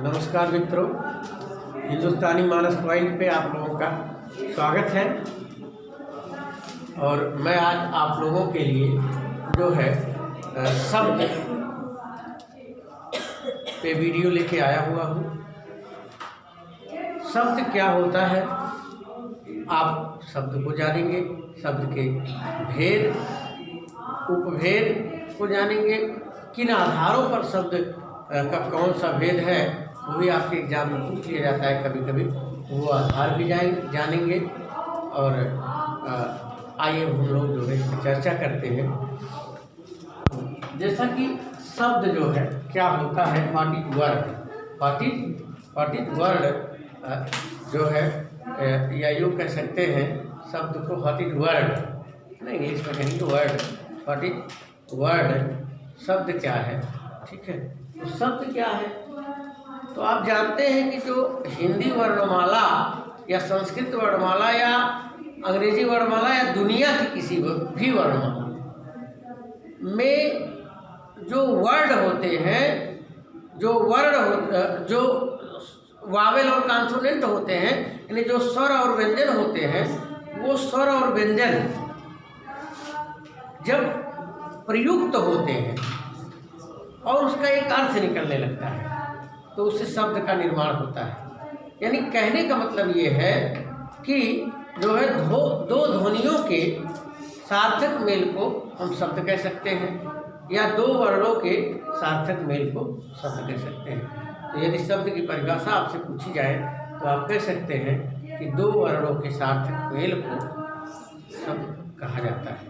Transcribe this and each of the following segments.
नमस्कार मित्रों, हिंदुस्तानी मानस पॉइंट पे आप लोगों का स्वागत है। और मैं आज आप लोगों के लिए जो है शब्द पे वीडियो लेके आया हुआ हूँ। शब्द क्या होता है आप शब्द को जानेंगे, शब्द के भेद उपभेद को जानेंगे, किन आधारों पर शब्द का कौन सा भेद है वो भी आपके एग्जाम में पूछ लिया जाता है कभी कभी, वो आधार भी जानेंगे। और आइए हम लोग जो है चर्चा करते हैं। जैसा कि शब्द जो है क्या होता है, व्हाट इज वर्ड जो है, या यूँ कह सकते हैं शब्द को व्हाट इज वर्ड, नहीं इंग्लिश में कहेंगे वर्ड। व्हाट इज वर्ड, शब्द क्या है, ठीक है। तो शब्द क्या है, तो आप जानते हैं कि जो हिंदी वर्णमाला या संस्कृत वर्णमाला या अंग्रेजी वर्णमाला या दुनिया की किसी भी वर्णमाला में जो वर्ड होते हैं, जो वर्ण जो वावेल और कॉन्सोनेंट होते हैं, यानी जो स्वर और व्यंजन होते हैं, वो स्वर और व्यंजन जब प्रयुक्त होते हैं और उसका एक अर्थ निकलने लगता है तो उससे शब्द का निर्माण होता है। यानी कहने का मतलब ये है कि जो है दो ध्वनियों के सार्थक मेल को हम शब्द कह सकते हैं, या दो वर्णों के सार्थक मेल को शब्द कह सकते हैं। तो यदि शब्द की परिभाषा आपसे पूछी जाए तो आप कह सकते हैं कि दो वर्णों के सार्थक मेल को शब्द कहा जाता है,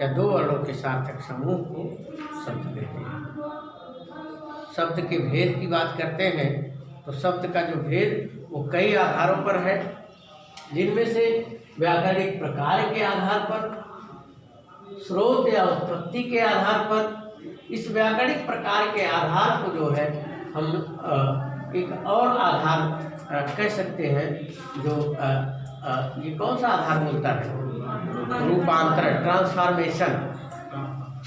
या दो वर्णों के सार्थक समूह को शब्द कहते हैं। शब्द के भेद की बात करते हैं तो शब्द का जो भेद वो कई आधारों पर है, जिनमें से व्याकरणिक प्रकार के आधार पर, स्रोत या उत्पत्ति के आधार पर। इस व्याकरणिक प्रकार के आधार को जो है हम एक और आधार कह सकते हैं, जो ये कौन सा आधार बोलता है, रूपांतरण, ट्रांसफॉर्मेशन,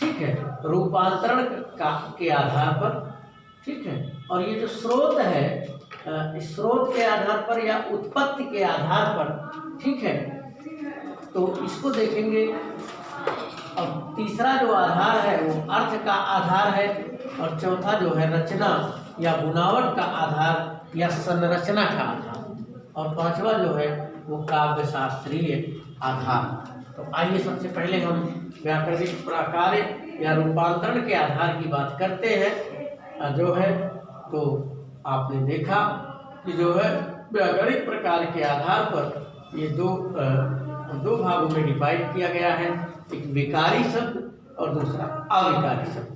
ठीक है, रूपांतरण के आधार पर, ठीक है। और ये जो स्रोत है, इस स्रोत के आधार पर या उत्पत्ति के आधार पर, ठीक है, तो इसको देखेंगे। और तीसरा जो आधार है वो अर्थ का आधार है, और चौथा जो है रचना या बुनावट का आधार या संरचना का आधार, और पांचवा जो है वो काव्य शास्त्रीय आधार। तो आइए सबसे पहले हम व्याकरणिक प्रकार या रूपांतरण के आधार की बात करते हैं। जो है तो आपने देखा कि जो है व्याकरणिक प्रकार के आधार पर ये दो भागों में डिवाइड किया गया है, एक विकारी शब्द और दूसरा अविकारी शब्द।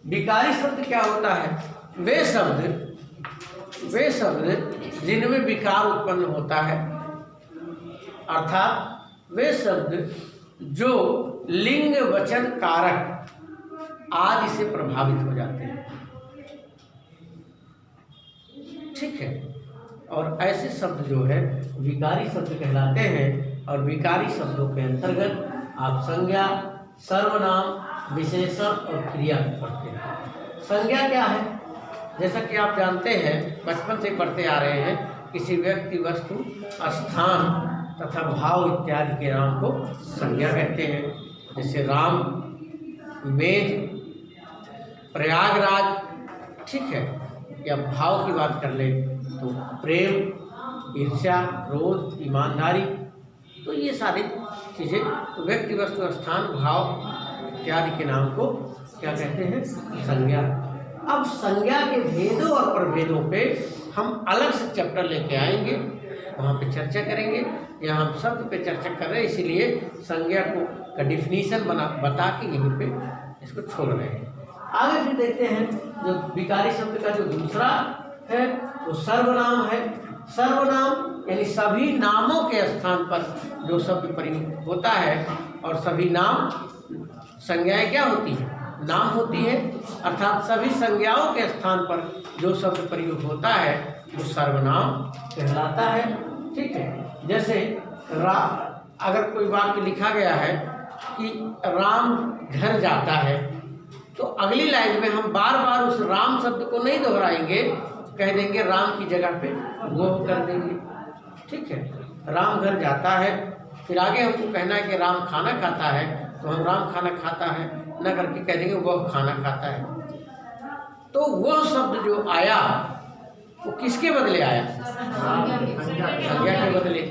विकारी शब्द क्या होता है, वे शब्द जिनमें विकार उत्पन्न होता है, अर्थात वे शब्द जो लिंग वचन कारक आदि से प्रभावित हो जाते हैं, ठीक है। और ऐसे शब्द जो है विकारी शब्द कहलाते हैं। और विकारी शब्दों के अंतर्गत आप संज्ञा, सर्वनाम, विशेषण और क्रिया पढ़ते हैं। संज्ञा क्या है, जैसा कि आप जानते हैं, बचपन से पढ़ते आ रहे हैं, किसी व्यक्ति, वस्तु, स्थान तथा भाव इत्यादि के नाम को संज्ञा कहते हैं। जैसे राम, मेघ, प्रयागराज, ठीक है। या भाव की बात कर ले तो प्रेम, ईर्ष्या, क्रोध, ईमानदारी, तो ये सारी चीज़ें तो व्यक्ति, वस्तु, स्थान, भाव इत्यादि के नाम को क्या कहते हैं, संज्ञा। अब संज्ञा के भेदों और प्रभेदों पे हम अलग से चैप्टर लेके आएंगे, वहाँ पे चर्चा करेंगे। यहाँ हम शब्द पे चर्चा कर रहे हैं, इसीलिए संज्ञा का डिफिनीशन बता के यहीं पे इसको छोड़ रहे हैं। आगे फिर देखते हैं जो विकारी शब्द का जो दूसरा है वो सर्वनाम है। सर्वनाम यानी सभी नामों के स्थान पर जो शब्द प्रयुक्त होता है, और सभी नाम, संज्ञाएं क्या होती है, नाम होती है, अर्थात सभी संज्ञाओं के स्थान पर जो शब्द प्रयुक्त होता है वो सर्वनाम कहलाता है, ठीक है। जैसे अगर कोई वाक्य लिखा गया है कि राम घर जाता है, तो अगली लाइन में हम बार बार उस राम शब्द को नहीं दोहराएंगे, कह देंगे राम की जगह पे वो कर देंगे। ठीक है, राम घर जाता है, फिर आगे हमको कहना है कि राम खाना खाता है, तो हम राम खाना खाता है न करके कह देंगे वह खाना खाता है। तो वह शब्द जो आया वो किसके बदले आया? संज्ञा के बदले।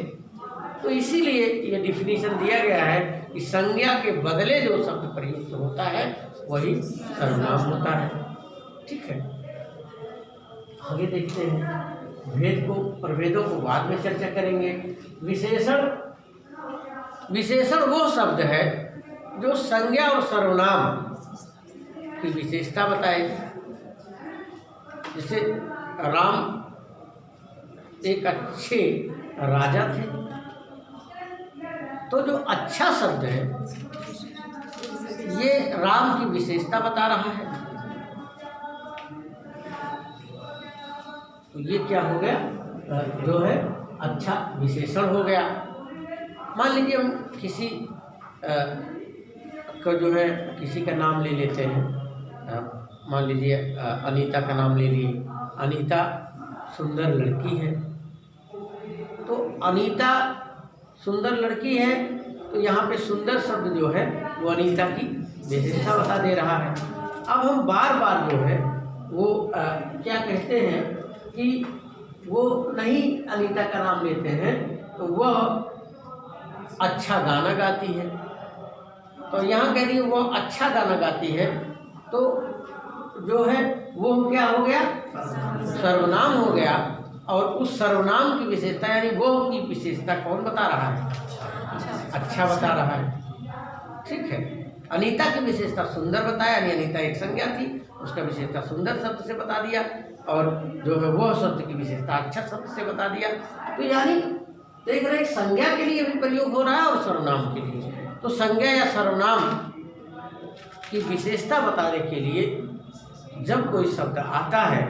तो इसीलिए ये डिफिनीशन दिया गया है कि संज्ञा के बदले जो शब्द प्रयुक्त होता है वही सर्वनाम होता है। ठीक है, आगे देखते हैं, भेद को प्रभेदों को बाद में चर्चा करेंगे। विशेषण वो शब्द है जो संज्ञा और सर्वनाम की विशेषता बताएगी। जैसे राम एक अच्छे राजा थे, तो जो अच्छा शब्द है ये राम की विशेषता बता रहा है। तो ये क्या हो गया? जो है अच्छा विशेषण हो गया। मान लीजिए हम किसी को जो है किसी का नाम ले लेते हैं, मान लीजिए अनीता का नाम ले लिए। अनीता सुंदर लड़की है, तो अनीता सुंदर लड़की है, तो यहाँ पे सुंदर शब्द जो है वो अनीता की विशेषता बता दे रहा है। अब हम बार बार जो है वो क्या कहते हैं कि वो नहीं अनीता का नाम लेते हैं, तो वह अच्छा गाना गाती है, तो यहाँ कह रही वो अच्छा गाना गाती है, तो जो है वो क्या हो गया? सर्वनाम हो गया। और उस सर्वनाम की विशेषता यानी वो की विशेषता कौन बता रहा है? अच्छा बता रहा है। ठीक है, अनीता की विशेषता सुंदर बताया, यानी अनीता एक संज्ञा थी, उसका विशेषता सुंदर शब्द से बता दिया, और जो है वह शब्द की विशेषता अच्छा शब्द से बता दिया। तो यानी देख रहे संज्ञा के लिए भी प्रयोग हो रहा है और सर्वनाम के लिए। तो संज्ञा या सर्वनाम की विशेषता बताने के लिए जब कोई शब्द आता है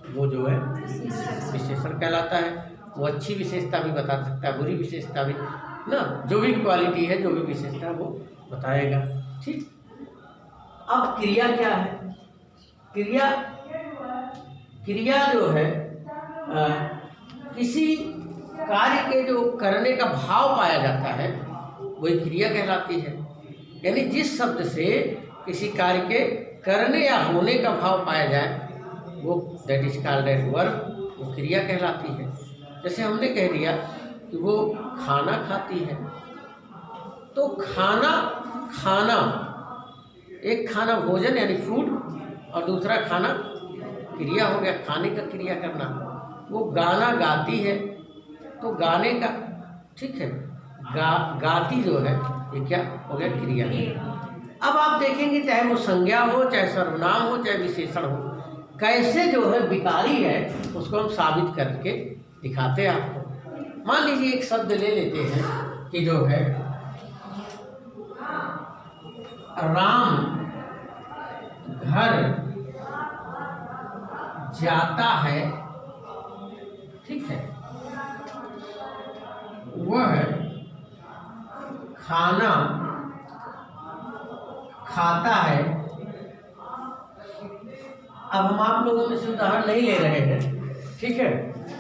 वो जो है विशेषण कहलाता है। वो अच्छी विशेषता भी बता सकता है, बुरी विशेषता भी ना, जो भी क्वालिटी है, जो भी विशेषता वो बताएगा। ठीक, अब क्रिया क्या है? क्रिया जो है किसी कार्य के जो करने का भाव पाया जाता है वही क्रिया कहलाती है। यानी जिस शब्द से किसी कार्य के करने या होने का भाव पाया जाए वो that is called as verb, वो क्रिया कहलाती है। जैसे हमने कह दिया कि वो खाना खाती है, तो खाना एक खाना भोजन यानी फूड, और दूसरा खाना क्रिया हो गया, खाने का क्रिया करना। वो गाना गाती है, तो गाने का, ठीक है, गाती जो है ये क्या हो गया? क्रिया। अब आप देखेंगे चाहे वो संज्ञा हो, चाहे सर्वनाम हो, चाहे विशेषण हो, कैसे जो है विकारी है उसको हम साबित करके दिखाते हैं आपको। मान लीजिए एक शब्द ले लेते हैं कि जो है राम घर जाता है, ठीक है, वह खाना खाता है। अब हम आप लोगों में से उदाहरण नहीं ले रहे हैं, ठीक है।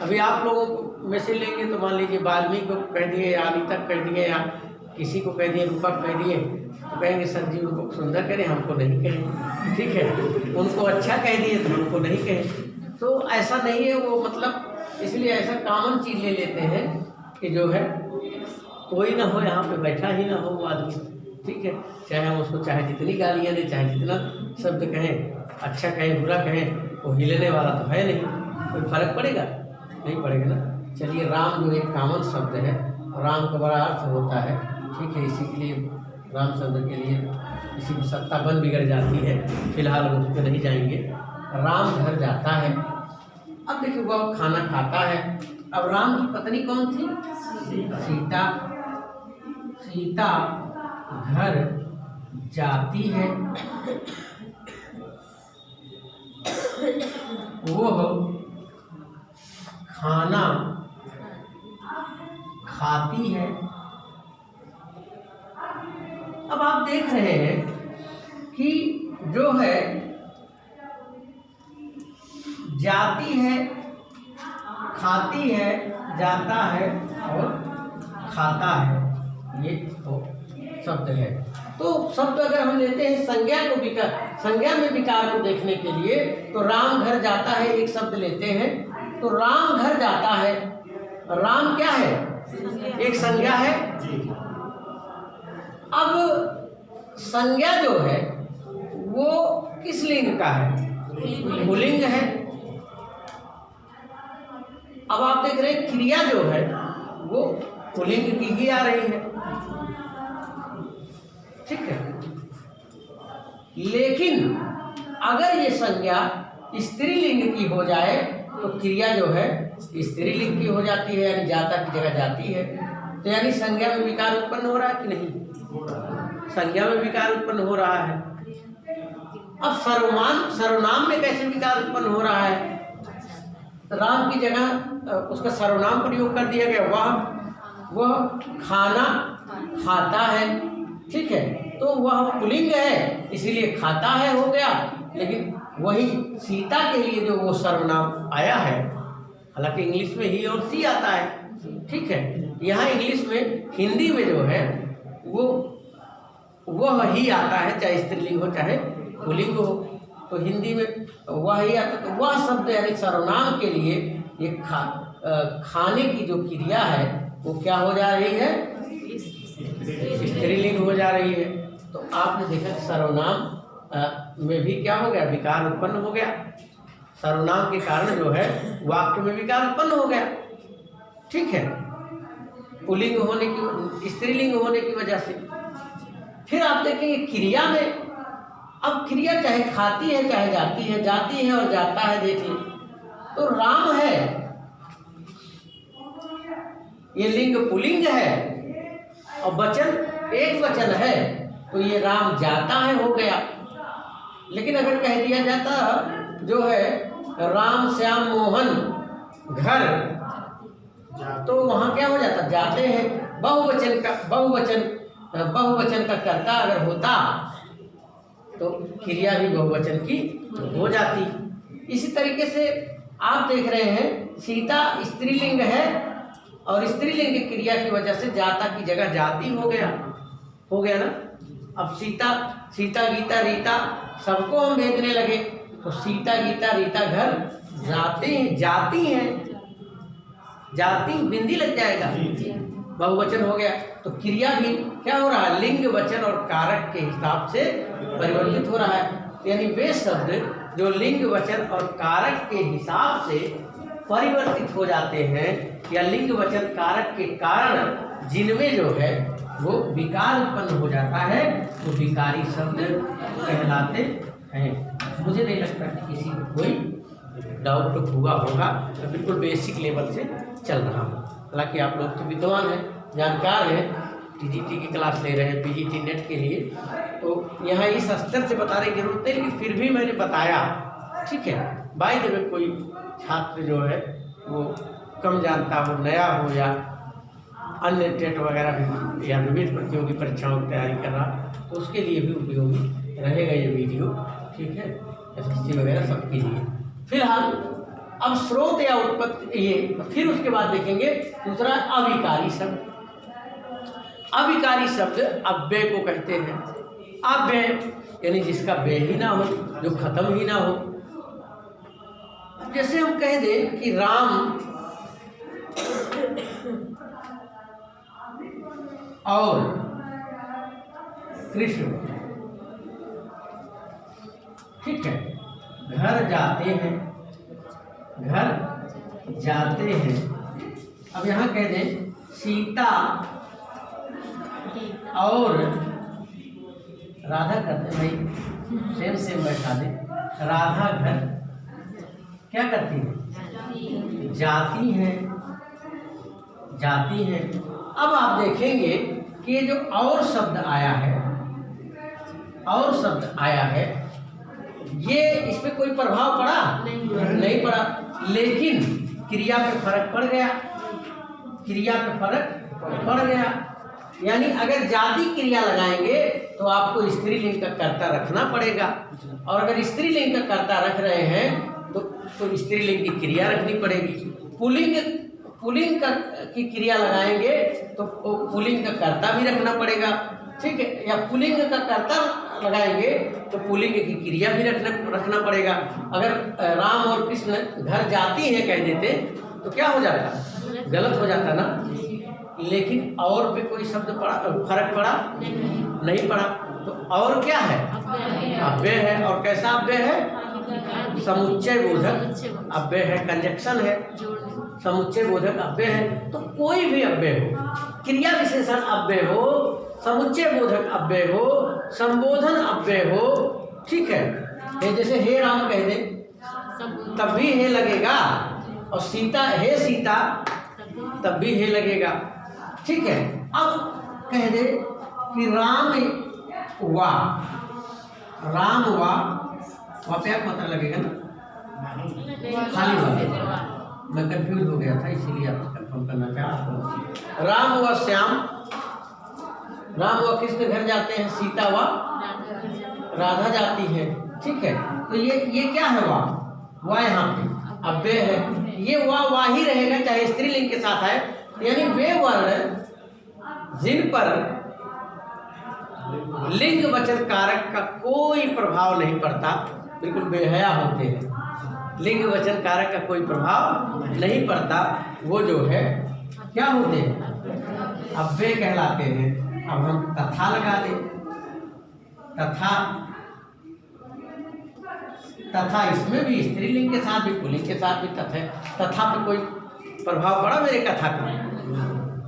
अभी आप लोगों में से लेंगे तो मान लीजिए वाल्मीकि को कह दिए या अनीता कह दिए या किसी को कह दिए, रूपक कह दिए, तो कहेंगे सर जी उनको सुंदर करें, हमको नहीं कहें, ठीक है। उनको अच्छा कह दिए तो हमको नहीं कहें। तो ऐसा नहीं है वो, मतलब इसलिए ऐसा कॉमन चीज़ ले लेते हैं कि जो है कोई ना हो यहाँ पे बैठा ही ना हो वो आदमी, ठीक है, चाहे हम उसको चाहे जितनी गालियाँ दें, चाहे जितना शब्द कहें, अच्छा कहें बुरा कहें, वो हिलने वाला तो है नहीं, कोई फर्क पड़ेगा? नहीं पड़ेगा ना। चलिए, राम जो एक कॉमन शब्द है, राम का बड़ा अर्थ होता है, ठीक है, इसी के लिए राम शब्द के लिए इसी की सत्ता बन बिगड़ जाती है। फिलहाल हम उस पर नहीं जाएंगे। राम घर जाता है, अब देखिए वह खाना खाता है। अब राम की पत्नी कौन थी? सीता। सीता घर जाती है, वो खाना खाती है। अब आप देख रहे हैं कि जो है जाती है, खाती है, जाता है और खाता है, ये तो शब्द है। तो शब्द अगर हम लेते हैं संज्ञा को विकार, संज्ञा में विकार को देखने के लिए, तो राम घर जाता है एक शब्द लेते हैं, तो राम घर जाता है, राम क्या है? एक संज्ञा है। अब संज्ञा जो है वो किस लिंग का है? पुल्लिंग है। अब आप देख रहे हैं क्रिया जो है वो पुल्लिंग की ही आ रही है, ठीक है। लेकिन अगर ये संज्ञा स्त्रीलिंग की हो जाए तो क्रिया जो है स्त्रीलिंग की हो जाती है, यानी जाता की जगह जाती है। तो यानी संज्ञा में विकार उत्पन्न हो रहा है कि नहीं? संज्ञा में विकार उत्पन्न हो रहा है। अब सर्वनाम में कैसे विकार उत्पन्न हो रहा है? राम की जगह उसका सर्वनाम प्रयोग कर दिया गया, वह खाना खाता है, ठीक है। तो वह पुल्लिंग है इसीलिए खाता है हो गया। लेकिन वही सीता के लिए जो वो सर्वनाम आया है, हालांकि इंग्लिश में ही और सी आता है, ठीक है। यहाँ इंग्लिश में, हिंदी में जो है वह ही आता है, चाहे स्त्रीलिंग हो चाहे पुल्लिंग हो। तो हिंदी में वह ही आता, तो वह शब्द यानी सर्वनाम के लिए ये खाने की जो क्रिया है वो क्या हो जा रही है? स्त्रीलिंग हो जा रही है। तो आपने देखा सर्वनाम में भी क्या हो गया? विकार उत्पन्न हो गया। सर्वनाम के कारण जो है वाक्य में विकार उत्पन्न हो गया, ठीक है, पुल्लिंग होने की, स्त्रीलिंग होने की वजह से। फिर आप देखेंगे क्रिया में, अब क्रिया चाहे खाती है चाहे जाती है और जाता है, देख ले तो राम है, ये लिंग पुल्लिंग है और वचन एक वचन है, तो ये राम जाता है हो गया। लेकिन अगर कह दिया जाता जो है राम श्याम मोहन घर, तो वहाँ क्या हो जाता? जाते हैं। बहुवचन का कर्ता अगर होता तो क्रिया भी बहुवचन की हो जाती। इसी तरीके से आप देख रहे हैं सीता स्त्रीलिंग है और स्त्रीलिंग की क्रिया की वजह से जाता की जगह जाती हो गया ना। अब सीता गीता रीता सबको हम भेजने लगे, तो सीता गीता रीता घर जाती हैं, जाती बिंदी लग जाएगा, बहुवचन हो गया। तो क्रिया भी क्या हो रहा है? लिंग वचन और कारक के हिसाब से परिवर्तित हो रहा है। यानी वे शब्द जो लिंग वचन और कारक के हिसाब से परिवर्तित हो जाते हैं या लिंग वचन कारक के कारण जिनमें जो है वो विकार उत्पन्न हो जाता है, तो विकारी शब्द कहलाते हैं। मुझे नहीं लगता कि किसी को कोई डाउट हुआ होगा, तो बिल्कुल बेसिक लेवल से चल रहा हूँ। हालांकि आप लोग तो विद्वान हैं, जानकार हैं, टीजीटी की क्लास ले रहे हैं पीजीटी नेट के लिए, तो यहाँ इस स्तर से बताने की जरूरत नहीं, लेकिन फिर भी मैंने बताया, ठीक है। बाय द वे कोई छात्र जो है वो कम जानता हो, नया हो या अन्य टेट वगैरह भी या विविध प्रतियोगी परीक्षाओं की तैयारी कर रहा, तो उसके लिए भी उपयोगी रहेगा ये वीडियो, ठीक है, एसएससी वगैरह सबके लिए। फिलहाल अब स्रोत या उत्पत्ति, ये फिर उसके बाद देखेंगे दूसरा अविकारी शब्द। अविकारी शब्द अव्यय को कहते हैं। अव्यय यानी जिसका व्यय ही ना हो, जो खत्म ही ना हो। जैसे हम कह दें कि राम और कृष्ण, ठीक है, घर जाते हैं। अब यहाँ कह दें सीता और राधा करते, भाई सेम बैठा दे। राधा घर क्या करती है? जाती है। अब आप देखेंगे कि ये जो और शब्द आया है, ये इस पे कोई प्रभाव पड़ा? नहीं पड़ा, लेकिन क्रिया पे फर्क पड़ गया। यानी अगर जाति क्रिया लगाएंगे तो आपको स्त्रीलिंग का कर्ता रखना पड़ेगा, और अगर स्त्रीलिंग का कर्ता रख रहे हैं तो स्त्रीलिंग की क्रिया रखनी पड़ेगी। पुल्लिंग की क्रिया लगाएंगे तो पुल्लिंग का कर्ता भी रखना पड़ेगा, ठीक है, या पुल्लिंग का कर्ता लगाएंगे तो पुल्लिंग की क्रिया भी रखना पड़ेगा। अगर राम और कृष्ण घर जाती हैं कह देते तो क्या हो जाता, गलत हो जाता ना। लेकिन और पे कोई शब्द फर्क पड़ा नहीं पड़ा। तो और क्या है, अव्यय है। और कैसा अव्यय है, समुच्चय बोधक अव्यय है, कंजक्शन है, समुच्चय बोधक अव्यय है। तो कोई भी अव्यय हो, क्रिया विशेषण अव्यय हो, समुच्चय बोधक अव्यय हो, संबोधन अव्यय हो, ठीक है। ये जैसे हे राम कह दे तब भी हे लगेगा, और सीता हे सीता तब भी हे लगेगा, ठीक है। अब कह दे कि राम वहाँ पे आप पता लगेगा ना, खाली बात, मैं कंफ्यूज हो गया था इसीलिए आपसे कंफर्म करना चाहा। राम व श्याम, राम व कृष्ण घर जाते हैं, सीता व राधा जाती है, ठीक है। तो ये क्या है, वाह यहाँ पे अव्यय है। ये वाह ही रहेगा चाहे स्त्रीलिंग के साथ है, यानी वे वर्ण जिन पर लिंग वचन कारक का कोई प्रभाव नहीं पड़ता, बिल्कुल बेहया होते हैं, लिंग वचन कारक का कोई प्रभाव नहीं पड़ता, वो जो है क्या होते हैं, अव्यय कहलाते हैं। अब हम तथा लगा दें, तथा इसमें भी स्त्रीलिंग के साथ भी पुल्लिंग के साथ भी तथा पे कोई प्रभाव पड़ा मेरे कथा का,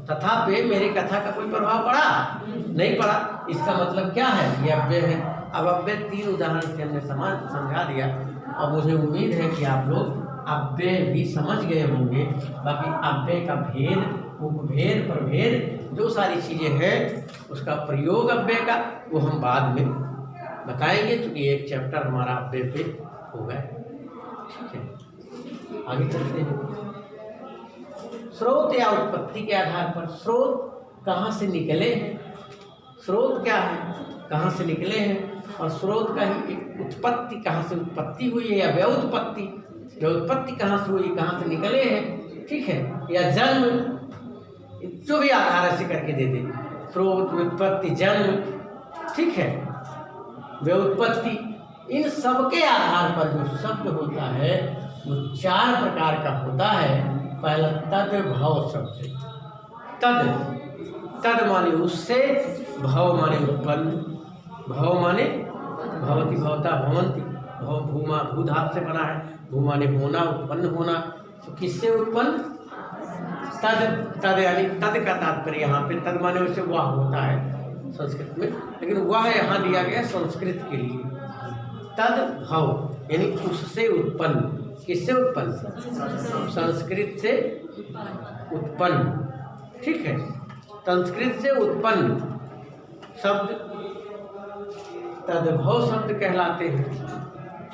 तथा पे मेरे कथा का कोई प्रभाव पड़ा नहीं पड़ा। इसका मतलब क्या है, ये अव्यय है। अब अव्यय 3 उदाहरण से हमने समझा दिया, और मुझे उम्मीद है कि आप लोग अव्यय भी समझ गए होंगे। बाकी अव्यय का भेद, उपभेद, प्रभेद, जो सारी चीज़ें हैं उसका प्रयोग अव्यय का वो हम बाद में बताएंगे, क्योंकि एक चैप्टर हमारा अव्यय पे होगा, ठीक है। आगे चलते हैं। स्रोत या उत्पत्ति के आधार पर, स्रोत कहाँ से निकले हैं, स्रोत क्या है, कहाँ से निकले हैं, और स्रोत का ही एक उत्पत्ति, कहाँ से उत्पत्ति हुई है, या व्युत्पत्ति, व्युत्पत्ति कहाँ से हुई, कहाँ से निकले हैं, ठीक है, या जन्म, जो भी आधार ऐसे करके दे दे, स्रोत, व्युत्पत्ति, जन्म, ठीक है, व्युत्पत्ति, इन सब के आधार पर जो शब्द होता है वो 4 प्रकार का होता है। पहला तद्भव शब्द, तद माने उससे, भव माने उत्पन्न, भव माने भवति भवता भवंति, भव भूमा भूधातु से बना है, भू माने होना, उत्पन्न होना। तो किससे उत्पन्न, तद यानी तद का तात्पर्य यहाँ पे, तद माने उससे वह होता है संस्कृत में, लेकिन वह यहाँ दिया गया संस्कृत के लिए। तद्भव यानी उससे उत्पन्न, किससे उत्पन्न, संस्कृत से उत्पन्न, ठीक है, संस्कृत से उत्पन्न शब्द तद्भव शब्द कहलाते हैं,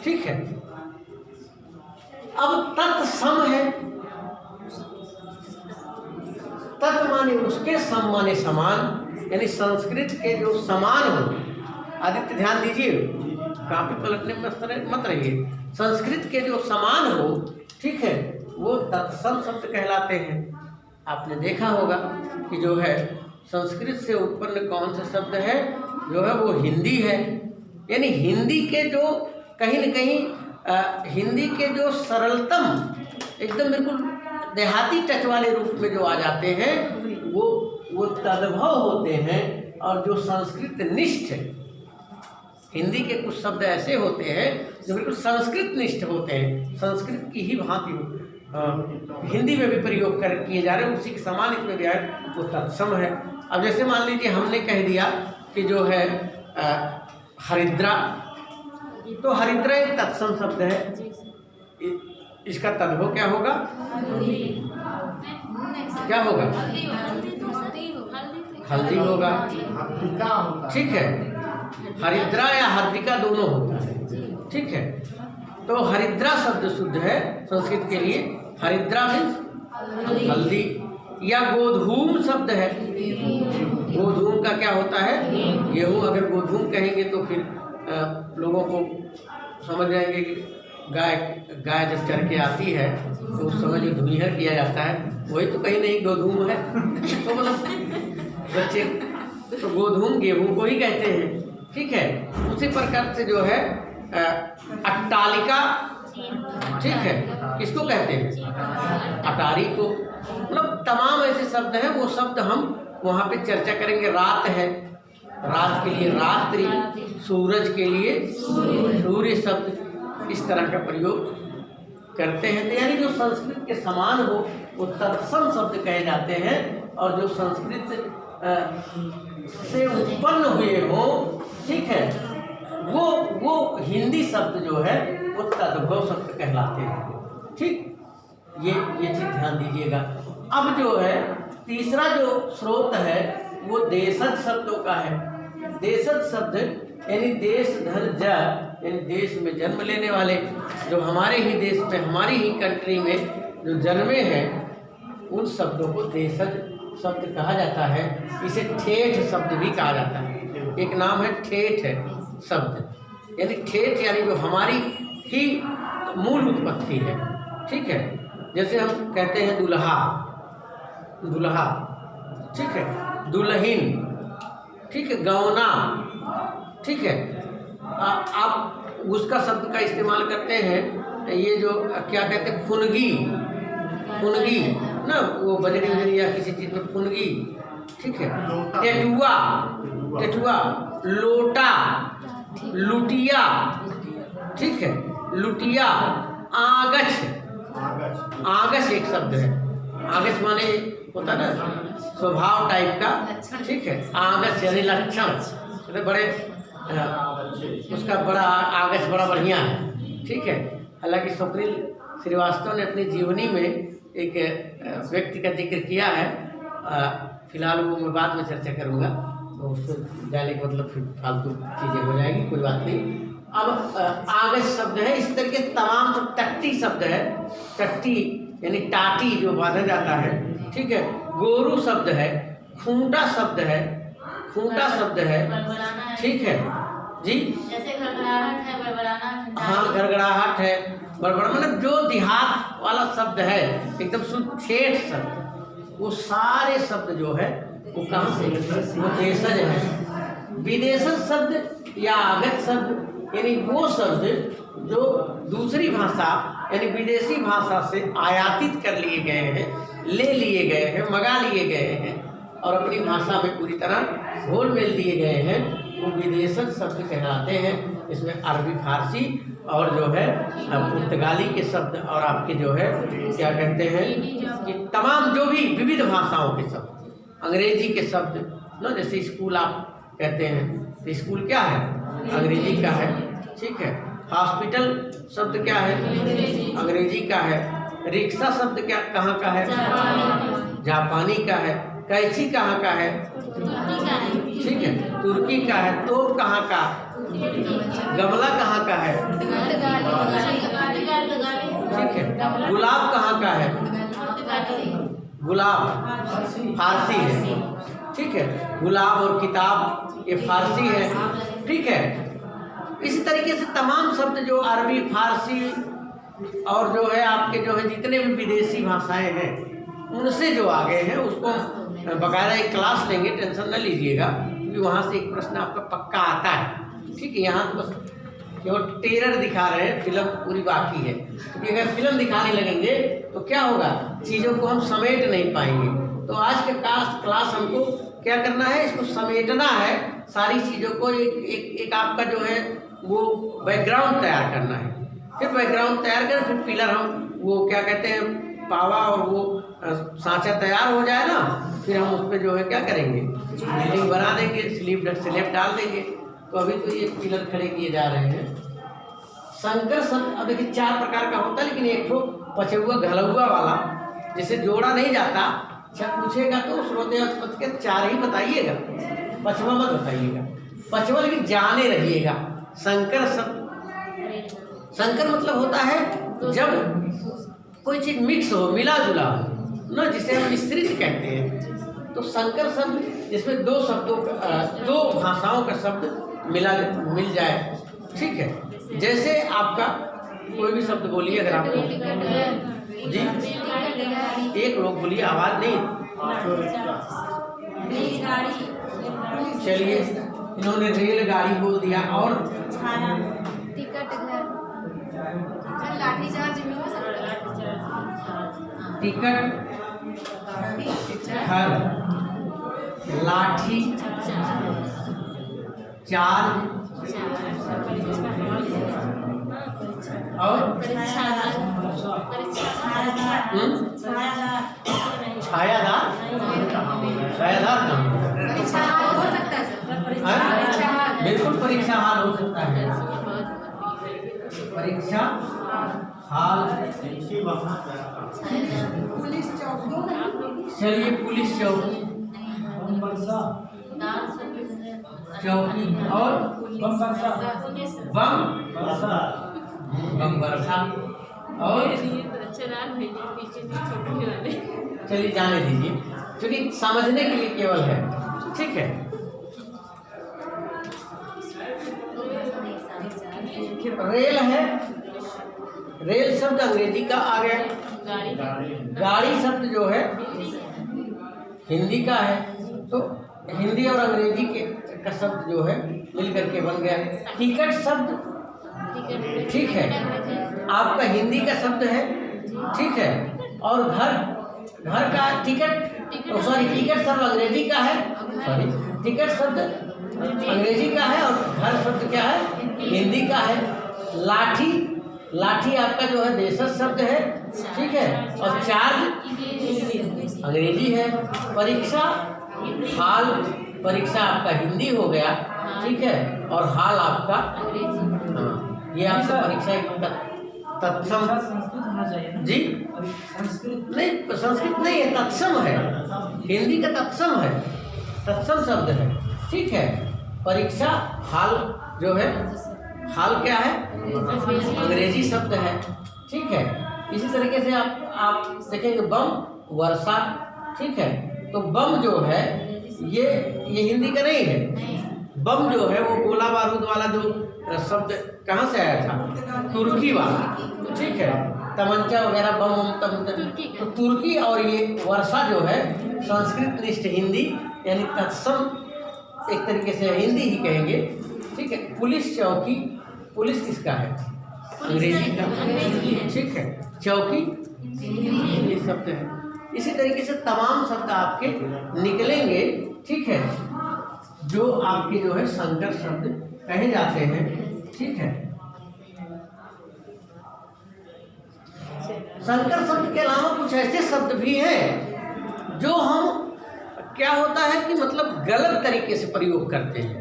ठीक है। अब तत्सम है, तत् माने उसके, सम माने समान, यानी संस्कृत के जो समान हो। आदित्य ध्यान दीजिए, काफी पलटने में मत रहिए, संस्कृत के जो समान हो, ठीक है, वो तत्सम शब्द कहलाते हैं। आपने देखा होगा कि जो है संस्कृत से उत्पन्न कौन सा शब्द है, जो है वो हिंदी है। यानी हिंदी के जो कहीं न कहीं हिंदी के जो सरलतम, एकदम बिल्कुल देहाती टच वाले रूप में जो आ जाते हैं, वो तद्भव होते हैं। और जो संस्कृत निष्ठ, हिंदी के कुछ शब्द ऐसे होते हैं जो बिल्कुल संस्कृत निष्ठ होते हैं, संस्कृत की ही भांति हिंदी में भी प्रयोग किए जा रहे हैं, उसी के समान इसमें भी है, वो तत्सम है। अब जैसे मान लीजिए हमने कह दिया कि जो है हरिद्रा, तो हरिद्रा एक तत्सम शब्द है, इसका तद्भव क्या होगा, क्या होगा, हल्दी होगा, ठीक है। हरिद्रा या हर्दिका दोनों होता है, ठीक है। तो हरिद्रा शब्द शुद्ध है संस्कृत के लिए, हरिद्रा मीन्स हल्दी। या गोधूम शब्द है, गोधूम का क्या होता है, गेहूँ। अगर गोधूम कहेंगे तो फिर लोगों को समझ जाएंगे कि गाय जब चर के आती है तो उस समय जो धुइहर किया जाता है वही तो कहीं नहीं गोधूम है। तो मतलब बच्चे तो गोधूम गेहूं को ही कहते हैं, ठीक है। उसी प्रकार से जो है अट्टालिका, ठीक है, किसको कहते हैं? अटारी को। मतलब तमाम ऐसे शब्द हैं, वो शब्द हम वहाँ पे चर्चा करेंगे। रात है, रात के लिए रात्रि, सूरज के लिए सूर्य शब्द इस तरह का प्रयोग करते हैं। तो यानी जो संस्कृत के समान हो वो तत्सम शब्द कहे जाते हैं, और जो संस्कृत से उत्पन्न हुए हो, ठीक है, वो हिंदी शब्द जो है वो तद्भव शब्द कहलाते हैं, ठीक। ये चीज़ ध्यान दीजिएगा। अब जो है तीसरा जो स्रोत है वो देशज शब्दों का है। देशज शब्द यानी देश धन ज, यानी देश में जन्म लेने वाले, जो हमारे ही देश में, हमारी ही कंट्री में जो जन्मे हैं, उन शब्दों को देशज शब्द कहा जाता है। इसे ठेठ शब्द भी कहा जाता है। एक नाम है ठेठ शब्द, यानी ठेठ यानी जो हमारी ही मूल उत्पत्ति है, ठीक है। जैसे हम कहते हैं दुल्हा, दुल्हा, ठीक है, दुल्हिन, ठीक है, गौना, ठीक है। आप उसका शब्द का इस्तेमाल करते हैं, ये जो क्या कहते हैं, फुनगी, फुनगी ना, वो बजरी उजरी या किसी चीज़ में फुनगी, ठीक है। टेटुआ, टेटुआ, लोटा, लुटिया, ठीक है, लुटिया, आगछ, आगछ एक शब्द है। आगछ माने होता ना स्वभाव टाइप का, ठीक है। आगछ यानी लक्षण, बड़े उसका बड़ा आगछ बड़ा बढ़िया है, ठीक है। हालांकि स्वप्निल श्रीवास्तव ने अपनी जीवनी में एक व्यक्ति का जिक्र किया है, फिलहाल वो मैं बाद में चर्चा करूँगा, तो उसको जाने का मतलब फिर फालतू चीज़ें हो जाएगी, कोई बात नहीं। अब आगछ शब्द है, इस तरह के तमाम जो टट्टी शब्द है, टट्टी यानी टाटी जो बांधा जाता है, ठीक है। गोरू शब्द है, खूंटा शब्द है, खूंटा शब्द है, ठीक है जी। जैसे गड़गड़ाहट है, बड़बड़ाना, हाँ, गड़गड़ाहट है, बड़बड़ा, मतलब जो देहात वाला शब्द है, एकदम शुद्ध ठेठ शब्द, वो सारे शब्द जो है वो कहाँ से, वो देशज है। विदेशज शब्द या आगत शब्द यानी वो शब्द जो दूसरी भाषा यानी विदेशी भाषा से आयातित कर लिए गए हैं, ले लिए गए हैं, मंगा लिए गए हैं और अपनी भाषा में पूरी तरह घोल मेल दिए गए हैं, वो विदेशज शब्द कहलाते हैं। इसमें अरबी, फारसी और जो है पुर्तगाली के शब्द और आपके जो है क्या कहते हैं कि तमाम जो भी विविध भाषाओं के शब्द, अंग्रेजी के शब्द ना, जैसे स्कूल आप कहते हैं तो स्कूल क्या है, अंग्रेजी का है, ठीक है। हॉस्पिटल शब्द क्या है, अंग्रेजी का है। रिक्शा शब्द क्या कहाँ का है, जापानी का है। कैंची कहाँ का है, ठीक है, तुर्की का है। तोप कहाँ का, गमला कहाँ का है, ठीक है। गुलाब कहाँ का है, गुलाब फारसी है, ठीक है। गुलाब और किताब ये फारसी है, ठीक है। इसी तरीके से तमाम शब्द जो अरबी, फारसी और जो है आपके जो है जितने भी विदेशी भाषाएं हैं उनसे जो आ गए हैं, उसको बकायदा एक क्लास लेंगे, टेंशन न लीजिएगा, क्योंकि वहाँ से एक प्रश्न आपका पक्का आता है, ठीक है। यहाँ तो बस केवल टेलर दिखा रहे हैं, फिल्म पूरी बाकी है, क्योंकि अगर फिल्म दिखाने लगेंगे तो क्या होगा, चीज़ों को हम समेट नहीं पाएंगे। तो आज का क्लास हमको क्या करना है, इसको समेटना है, सारी चीज़ों को एक आपका जो है वो बैकग्राउंड तैयार करना है। फिर बैकग्राउंड तैयार करें, फिर पिलर हम वो क्या कहते हैं पावा और वो सांचा तैयार हो जाए ना, फिर हम उस पर जो है क्या करेंगे, बिल्डिंग बना देंगे, स्लेब डाल देंगे। तो अभी तो ये पिलर खड़े किए जा रहे हैं। संकर शब्द अब देखिए 4 प्रकार का होता है, लेकिन एक ठो पछुआ घलुआ वाला जिसे जोड़ा नहीं जाता, अच्छा पूछेगा तो श्रोते के 4 ही बताइएगा, पछुआ मत बताइएगा, पछुआ लेकिन जाने रहिएगा। संकर शब्द, संकर मतलब होता है जब कोई चीज मिक्स हो, मिला जुला हो ना, जिसे हम मिश्रित कहते हैं। तो संकर शब्द जिसमें 2 शब्दों का 2 भाषाओं का शब्द मिल जाए, ठीक है। जैसे आपका कोई भी शब्द बोलिए अगर आपको जी। एक लोग बोलिए, आवाज नहीं। चलिए, इन्होंने रेलगाड़ी बोल दिया। और टिकट घर, लाठी चार्ज में हो सकता है। टिकट घर, लाठी चार्ज और छायादार। छायादार नाम हो सकता है सर। बिल्कुल परीक्षा हाल हो सकता है। परीक्षा हाल। चलिए, पुलिस चौकी, चौकी और बम बरसा। और चलिए जाने दीजिए, क्योंकि समझने के लिए केवल है। ठीक है, रेल है। रेल शब्द अंग्रेजी का आ गया। गाड़ी शब्द जो है हिंदी का है, तो हिंदी और अंग्रेजी के का शब्द जो है मिलकर के बन गया। टिकट शब्द, ठीक है, आपका हिंदी का शब्द है। ठीक है, और घर, घर का टिकट, सॉरी, टिकट शब्द अंग्रेजी का है। सॉरी, टिकट शब्द अंग्रेजी का है और घर शब्द क्या है? हिंदी का है। लाठी, लाठी आपका जो है देशज शब्द है। ठीक है, और चार्ज अंग्रेजी है। परीक्षा हाल, परीक्षा आपका हिंदी हो गया। ठीक है, और हाल आपका ये आपका परीक्षा एक तत्सम जी नहीं, संस्कृत नहीं है, तत्सम है। हिंदी का तत्सम है, तत्सम शब्द है। ठीक है, परीक्षा हाल जो है, हाल क्या है? अंग्रेजी शब्द है। ठीक है, इसी तरीके से आप देखेंगे बम वर्षा। ठीक है, तो बम जो है ये हिंदी का नहीं है। बम जो है वो गोला बारूद वाला जो शब्द कहाँ से आया था? तुर्की वाला। ठीक है, तमंचा वगैरह बम तो तुर्की। और ये वर्षा जो है संस्कृत निष्ठ हिंदी, यानी तत्सम एक तरीके से हिंदी ही कहेंगे। ठीक है, पुलिस चौकी, पुलिस किसका है? अंग्रेजी का। ठीक है, चौकी ये शब्द है। इसी तरीके से तमाम शब्द आपके निकलेंगे। ठीक है, जो आपके जो है संकर शब्द कहे जाते हैं। ठीक है, संकर शब्द के अलावा कुछ ऐसे शब्द भी हैं जो हम क्या होता है कि मतलब गलत तरीके से प्रयोग करते हैं,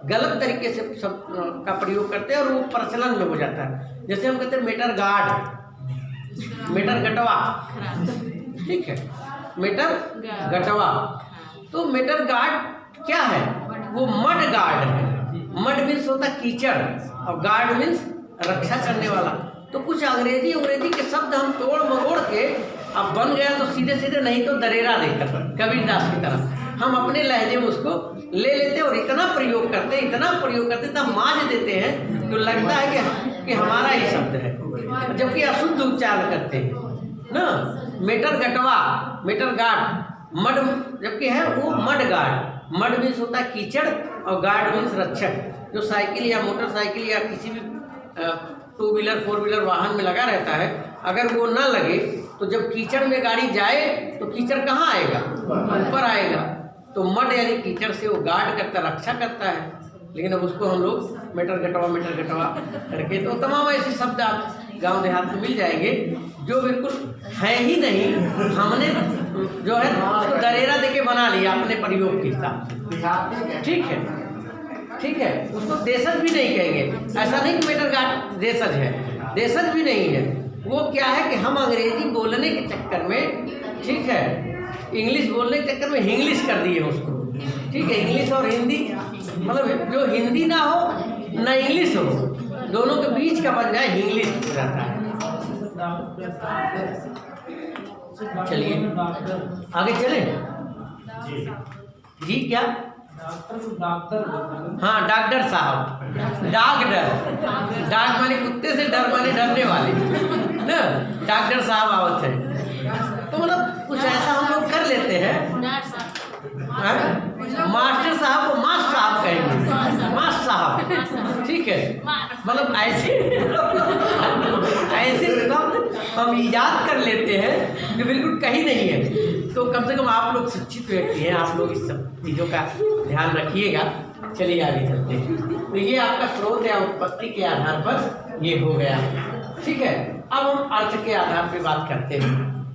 गलत तरीके से शब्द का प्रयोग करते हैं और वो प्रचलन में हो जाता है। जैसे हम कहते हैं मीटर गार्ड, मीटर गटवा। ठीक है, मीटर गटवा, तो मीटर गार्ड क्या है? वो मड गार्ड है। मड मीन्स होता कीचड़ और गार्ड मीन्स रक्षा करने वाला। तो कुछ अंग्रेजी के शब्द हम तोड़ मरोड़ के अब बन गया तो सीधे सीधे, नहीं तो दरेरा देकर कबीरदास की तरह हम अपने लहजे में उसको ले लेते और इतना प्रयोग करते, इतना प्रयोग करते, तब मांझ देते हैं तो लगता है कि हमारा ही शब्द है, जबकि अशुद्ध उच्चारण करते हैं ना। मीटर गटवा, मीटर गार्ड, मड जबकि है वो मड गार्ड। मड मीन्स होता है कीचड़ और गार्ड मीन्स रक्षक। जो साइकिल या मोटरसाइकिल या किसी भी 2 व्हीलर 4 व्हीलर वाहन में लगा रहता है, अगर वो ना लगे तो जब कीचड़ में गाड़ी जाए तो कीचड़ कहाँ आएगा? ऊपर आएगा। तो मड यानी कीचड़ से वो गार्ड करता, रक्षा करता है। लेकिन अब उसको हम लोग मीटर गटवा करके, तो तमाम ऐसे शब्द आप गांव देहात में मिल जाएंगे जो बिल्कुल है ही नहीं। हमने जो है उसको दरेरा देके बना लिया अपने प्रयोग के हिसाब से। ठीक है, ठीक है, उसको देशज भी नहीं कहेंगे। ऐसा नहीं कि मीटर गार्ड देशज है, देशज भी नहीं है। वो क्या है कि हम अंग्रेजी बोलने के चक्कर में, ठीक है, इंग्लिश बोलने के चक्कर में इंग्लिश कर दिए उसको। ठीक है, इंग्लिश और हिंदी, मतलब जो हिंदी ना हो ना इंग्लिश हो, दोनों के बीच का बन जाए इंग्लिश रहता है। चलिए आगे चलें जी। क्या हाँ, डॉक्टर साहब, डाक माने कुत्ते से, डर माने डरने वाले ना, डॉक्टर साहब आवत है। तो मतलब कुछ ऐसा हम लोग कर लेते हैं। मास्टर साहब को मास्टर साहब कहेंगे, मास्टर साहब, ठीक है। मतलब ऐसे ऐसे शब्द हम ईजाद कर लेते हैं जो बिल्कुल कहीं नहीं है। तो कम से कम आप लोग शिक्षित व्यक्ति हैं, आप लोग इस सब चीज़ों का ध्यान रखिएगा। चलिए आगे चलते हैं। तो ये आपका स्रोत या उत्पत्ति के आधार पर ये हो गया, ठीक है। अब हम अर्थ के आधार पर बात करते हैं।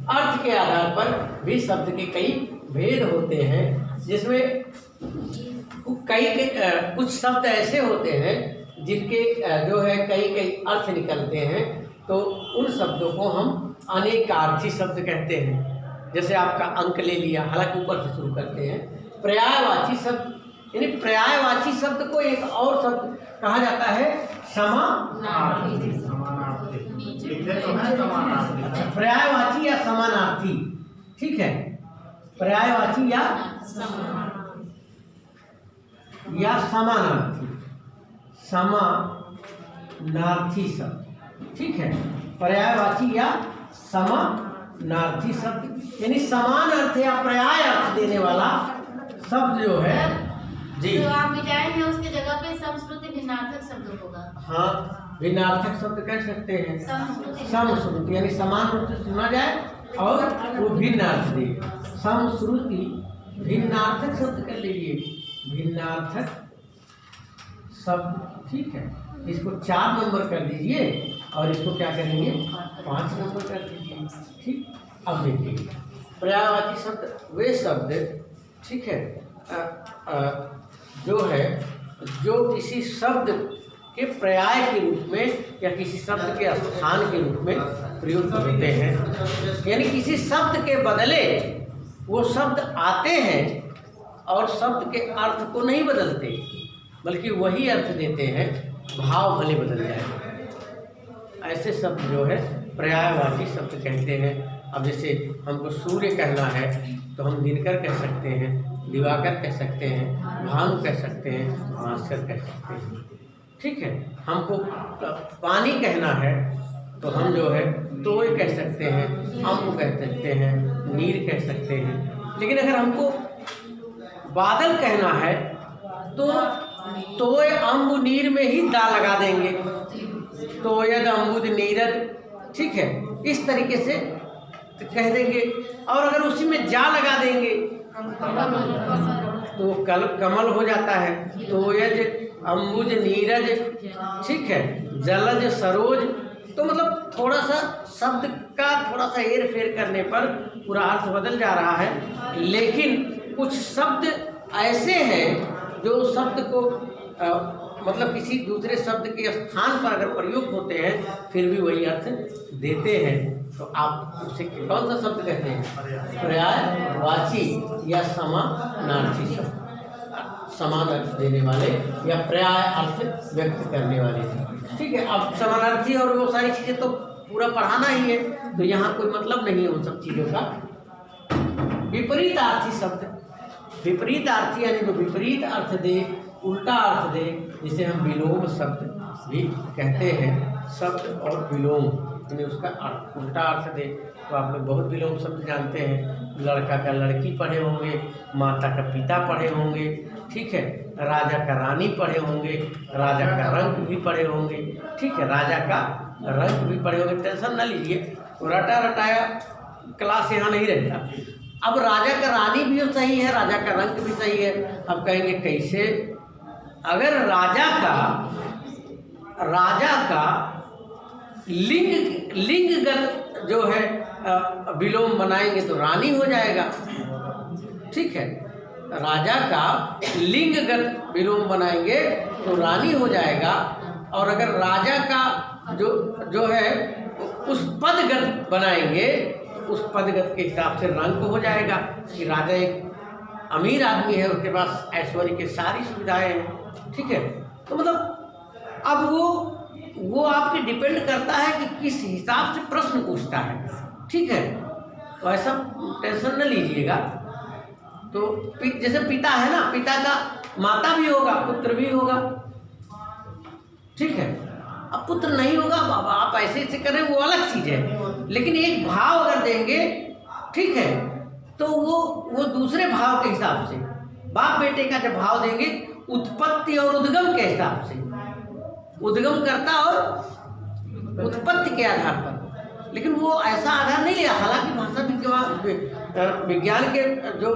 अर्थ के आधार पर भी शब्द के कई भेद होते हैं, जिसमें कुछ शब्द ऐसे होते हैं जिनके जो है कई अर्थ निकलते हैं। तो उन शब्दों को हम अनेकार्थी शब्द कहते हैं। जैसे आपका अंक ले लिया, हालांकि ऊपर से शुरू करते हैं। पर्यायवाची शब्द, यानी पर्यायवाची शब्द को एक और शब्द कहा जाता है समानार्थी। पर्यायवाची या समानार्थी, ठीक है। पर्यायवाची या समानार्थी, समानार्थी शब्द, ठीक है। पर्यायवाची या समानार्थी शब्द, यानी समान अर्थ या पर्याय अर्थ देने वाला शब्द जो है जी। जो आप मिटाए हैं उसके जगह पे समश्रुति भिन्नार्थक शब्द होगा। हाँ, भिन्नार्थक शब्द कह सकते हैं। समश्रुति, समश्रुति यानी समान रूप से सुना जाए और वो भिन्न अर्थ दे। समश्रुति भिन्नार्थक शब्द कर लीजिए, भिन्नार्थक शब्द, ठीक है। इसको 4 नंबर कर दीजिए और इसको क्या करेंगे 5 नंबर कर दीजिए, ठीक। अब देखिए पर्यायवाची शब्द वे शब्द, ठीक है, जो है जो किसी शब्द के पर्याय के रूप में या किसी शब्द के स्थान के रूप में प्रयुक्त होते हैं। यानी किसी शब्द के बदले वो शब्द आते हैं और शब्द के अर्थ को नहीं बदलते, बल्कि वही अर्थ देते हैं, भाव भले बदल जाए। ऐसे शब्द जो है पर्यायवाची शब्द कहते हैं। अब जैसे हमको सूर्य कहना है तो हम दिनकर कह सकते हैं, दिवाकर कह सकते हैं, भानु कह सकते हैं, भास्कर कह सकते हैं, ठीक है। हमको पानी कहना है तो हम जो है तोय कह सकते हैं, अम्ब कह सकते हैं, नीर कह सकते हैं। लेकिन अगर हमको बादल कहना है तो तोय अम्ब नीर में ही दा लगा देंगे, तोयद अम्बुद नीरद, ठीक है, इस तरीके से कह देंगे। और अगर उसी में जा लगा देंगे तो कमल हो जाता है, तोयज अम्बुज नीरज, ठीक है, जलज सरोज। तो मतलब थोड़ा सा शब्द का थोड़ा सा हेर फेर करने पर पूरा अर्थ बदल जा रहा है। लेकिन कुछ शब्द ऐसे हैं जो शब्द को मतलब किसी दूसरे शब्द के स्थान पर अगर प्रयोग होते हैं फिर भी वही अर्थ देते हैं। तो आप उसे कौन सा शब्द कहते हैं? पर्यायवाची या समानार्थी शब्द, समान अर्थ देने वाले या पर्याय अर्थ व्यक्त करने वाले, ठीक है। अब समानार्थी और वो सारी चीज़ें तो पूरा पढ़ाना ही है, तो यहाँ कोई मतलब नहीं है उन सब चीज़ों का। विपरीतार्थी शब्द, विपरीतार्थी यानी जो विपरीत अर्थ दे, उल्टा अर्थ दे, जिसे हम विलोम शब्द भी कहते हैं। शब्द और विलोम यानी उसका उल्टा अर्थ दे। तो आप लोग बहुत विलोम शब्द जानते हैं, लड़का का लड़की पढ़े होंगे, माता का पिता पढ़े होंगे, ठीक है, राजा का रानी पढ़े होंगे, राजा का रंग भी पढ़े होंगे, ठीक है, राजा का रंग भी पढ़े होंगे। टेंशन ना लीजिए, रटा रटाया क्लास यहाँ नहीं रहता। अब राजा का रानी भी सही है, राजा का रंग भी सही है। अब कहेंगे कैसे? अगर राजा का लिंगगत जो है विलोम बनाएंगे तो रानी हो जाएगा, ठीक है। राजा का लिंगगत विलोम बनाएंगे तो रानी हो जाएगा। और अगर राजा का जो है उस पदगत बनाएंगे, उस पदगत के हिसाब से रंग हो जाएगा कि राजा एक अमीर आदमी है, उसके पास ऐश्वर्य की सारी सुविधाएं हैं, ठीक है। तो मतलब अब वो आपके डिपेंड करता है कि किस हिसाब से प्रश्न पूछता है, ठीक है। तो ऐसा टेंशन न लीजिएगा। तो जैसे पिता है ना, पिता का माता भी होगा, पुत्र भी होगा, ठीक है। अब पुत्र नहीं होगा, बाबा आप ऐसे ऐसे करें, वो अलग चीज है। लेकिन एक भाव अगर देंगे, ठीक है, तो वो दूसरे भाव के हिसाब से, बाप बेटे का जब भाव देंगे उत्पत्ति और उद्गम के हिसाब से, उद्गम करता और उत्पत्ति के आधार पर। लेकिन वो ऐसा आधार नहीं लिया। हालांकि भाषा विज्ञान के जो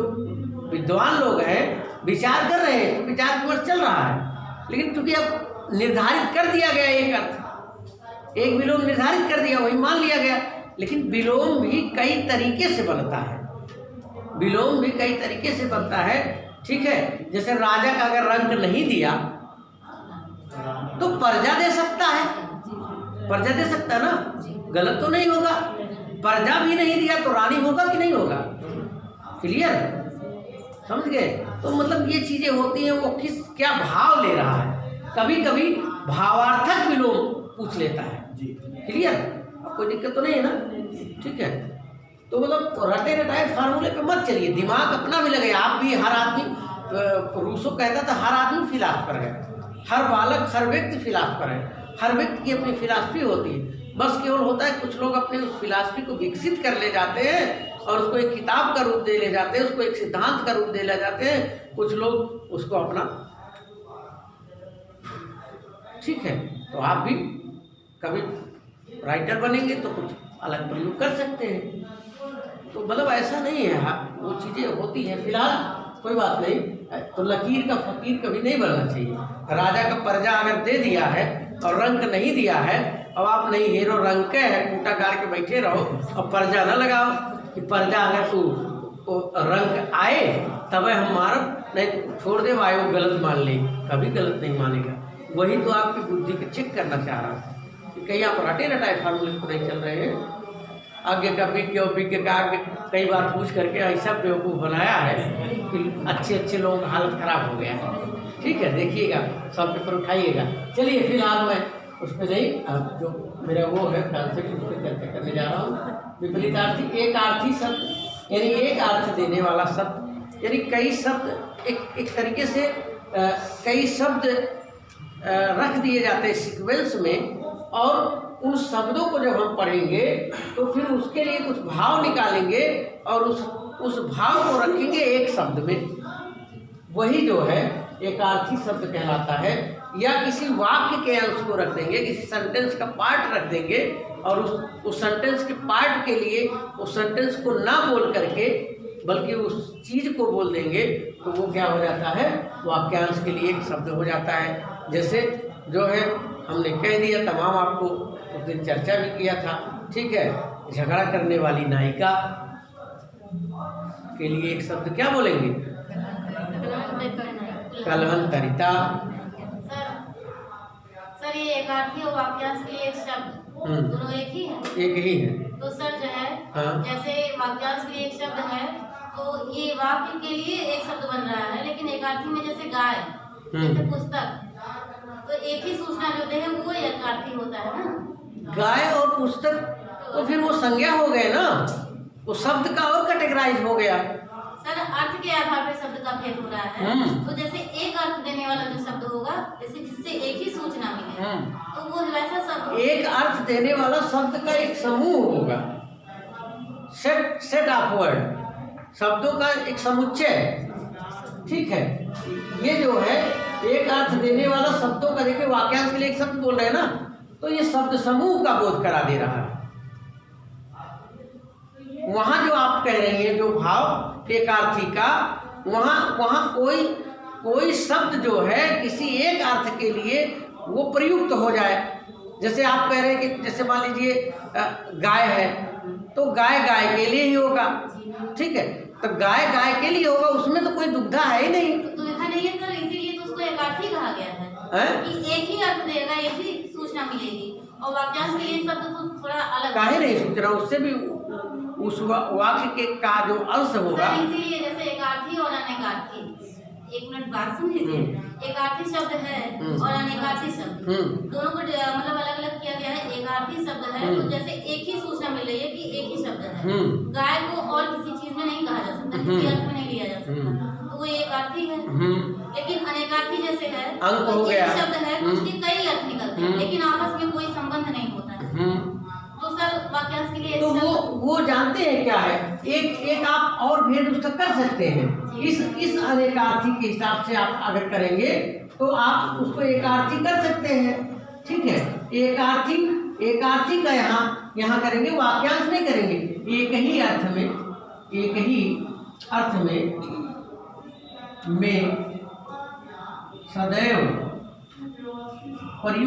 विद्वान लोग हैं विचार कर रहे हैं, विचार विमर्श चल रहा है, लेकिन चूंकि अब निर्धारित कर दिया गया एक अर्थ, एक विलोम निर्धारित कर दिया, वही मान लिया गया। लेकिन विलोम भी कई तरीके से बनता है, विलोम भी कई तरीके से बनता है, ठीक है। जैसे राजा का अगर रंक नहीं दिया तो प्रजा दे सकता है, प्रजा दे सकता है ना, गलत तो नहीं होगा। प्रजा भी नहीं दिया तो रानी होगा कि नहीं होगा? क्लियर, समझ गए? तो मतलब ये चीजें होती हैं, वो किस क्या भाव ले रहा है। कभी कभी भावार्थक विलोम पूछ लेता है, क्लियर, कोई दिक्कत तो नहीं है ना, ठीक है। तो मतलब रटे रटाए फार्मूले पे मत चलिए, दिमाग अपना भी लगे। आप भी, हर आदमी, रूसो कहता था हर आदमी फिलासफर है, हर बालक, हर व्यक्ति फिलासफर है, हर व्यक्ति की अपनी फिलासफी होती है। बस केवल होता है कुछ लोग अपनी उस फिलासफी को विकसित कर ले जाते हैं और उसको एक किताब का रूप दे ले जाते हैं, उसको एक सिद्धांत का रूप दे ले जाते हैं, कुछ लोग उसको अपना, ठीक है। तो आप भी कभी राइटर बनेंगे तो कुछ अलग प्रयोग कर सकते हैं। तो मतलब ऐसा नहीं है, वो चीज़ें होती हैं। फिलहाल कोई बात नहीं, तो लकीर का फकीर कभी नहीं बनना चाहिए। राजा का पर्जा अगर दे दिया है और रंक नहीं दिया है, अब आप नहीं हीरो रंग के है, कूटा गाड़ के बैठे रहो और पर्जा न लगाओ कि पर्जा अगर तू रंग आए तब हम मारब, नहीं छोड़ दे वायु गलत मान ले, कभी गलत नहीं मानेगा। वही तो आपकी बुद्धि को चेक करना चाह रहा था कि कहीं आप रटे रटाए फार्मूले को नहीं चल रहे हैं। आगे का विज्ञ और विज्ञ का आगे कई बार पूछ करके ऐसा बेवकूफ़ बनाया है कि अच्छे अच्छे लोगों का हालत खराब हो गया है, ठीक है। देखिएगा, सब पेपर उठाइएगा। चलिए फिलहाल मैं उस पर नहीं, अब जो मेरा वो है कॉन्सेप्ट, उस पर चर्चा करने जा रहा हूँ। विपरीतार्थी, एक आर्थी शब्द यानी एक अर्थ देने वाला शब्द, यानी कई शब्द एक तरीके से कई शब्द रख दिए जाते हैं सीक्वेंस में, और उन शब्दों को जब हम पढ़ेंगे तो फिर उसके लिए कुछ भाव निकालेंगे और उस भाव को रखेंगे एक शब्द में। वही जो है एकार्थी शब्द कहलाता है। या किसी वाक्य के अंश को रख देंगे, किसी सेंटेंस का पार्ट रख देंगे और उस सेंटेंस के पार्ट के लिए उस सेंटेंस को ना बोल करके बल्कि उस चीज़ को बोल देंगे, तो वो क्या हो जाता है, वाक्यांश के लिए एक शब्द हो जाता है। जैसे जो है हमने कह दिया, तमाम आपको उस दिन चर्चा भी किया था, ठीक है। झगड़ा करने वाली नायिका के लिए एक शब्द क्या बोलेंगे? कलहंतरिता। सर ये एकार्थी और वाक्यांश के लिए एक शब्द दोनों एक ही है? एक ही है। तो सर जो है, हाँ? जैसे वाक्यांश के लिए एक शब्द है तो ये वाक्य के लिए एक शब्द बन रहा है, लेकिन एकार्थी में जैसे गाय, जैसे पुस्तक, तो एक ही सूचना जो दे है वो एकार्थी होता है ना। गाय और पुस्तक तो फिर वो संज्ञा हो गए ना, वो शब्द का और कैटेगराइज हो गया। सर अर्थ के आधार पर शब्द का भेद हो रहा है। तो जैसे एक अर्थ देने वाला जो शब्द होगा, जैसे जिससे एक ही सूचना मिले, तो वो वैसा शब्द, एक अर्थ देने वाला शब्द का एक समूह होगा, सेट ऑफ वर्ड, शब्दों का एक समुच्चय, ठीक है। ये जो है एक अर्थ देने वाला शब्दों का, देखिए वाक्यांश के लिए एक शब्द बोल रहे हैं ना, तो ये शब्द समूह का बोध करा दे रहा है। वहां जो आप कह रही हैं, जो भाव एकार्थी का, वहां कोई शब्द जो है किसी एक अर्थ के लिए वो प्रयुक्त हो जाए। जैसे आप कह रहे हैं कि जैसे मान लीजिए गाय है, तो गाय गाय के लिए ही होगा, ठीक है। तो गाय गाय के लिए होगा, उसमें तो कोई दुग्धा है ही नहीं। दुविधा नहीं है सर, इसीलिए तो उसको एकार्थी कहा गया है कि एक ही अर्थ देगा, एक ही सूचना मिलेगी। और वाक्यांश के लिए शब्द तो थोड़ा अलग, काहे नहीं सोच रहा, उससे भी उस वाक्य के का जो अंश होगा, इसीलिए जैसे एकार्थी और अनेकार्थी, एक मिनट बात सुन लीजिए। एकार्थी शब्द है और अनेकार्थी शब्द, दोनों को मतलब अलग अलग किया गया है। एकार्थी शब्द है तो जैसे एक ही सूचना मिल रही है कि एक ही शब्द है। गाय को और किसी चीज में में नहीं कहा जा सकता, किसी अर्थ में नहीं लिया जा सकता, तो वो एकार्थी है। लेकिन अनेकार्थी जैसे है, अंक हो गया शब्द है, उसके कई अर्थ निकलते हैं, लेकिन आपस में कोई संबंध नहीं होता है। तो सर वाक्यांश के लिए तो वो जानते हैं क्या है, एक आप और भेद उसका कर सकते हैं। इस अनेकार्थी के हिसाब से आप अगर करेंगे तो आप उसको एकार्थी कर सकते हैं, ठीक है। एकार्थी का यहाँ करेंगे, वाक्यांश नहीं करेंगे। एक ही अर्थ में सदैव प्रयुक्त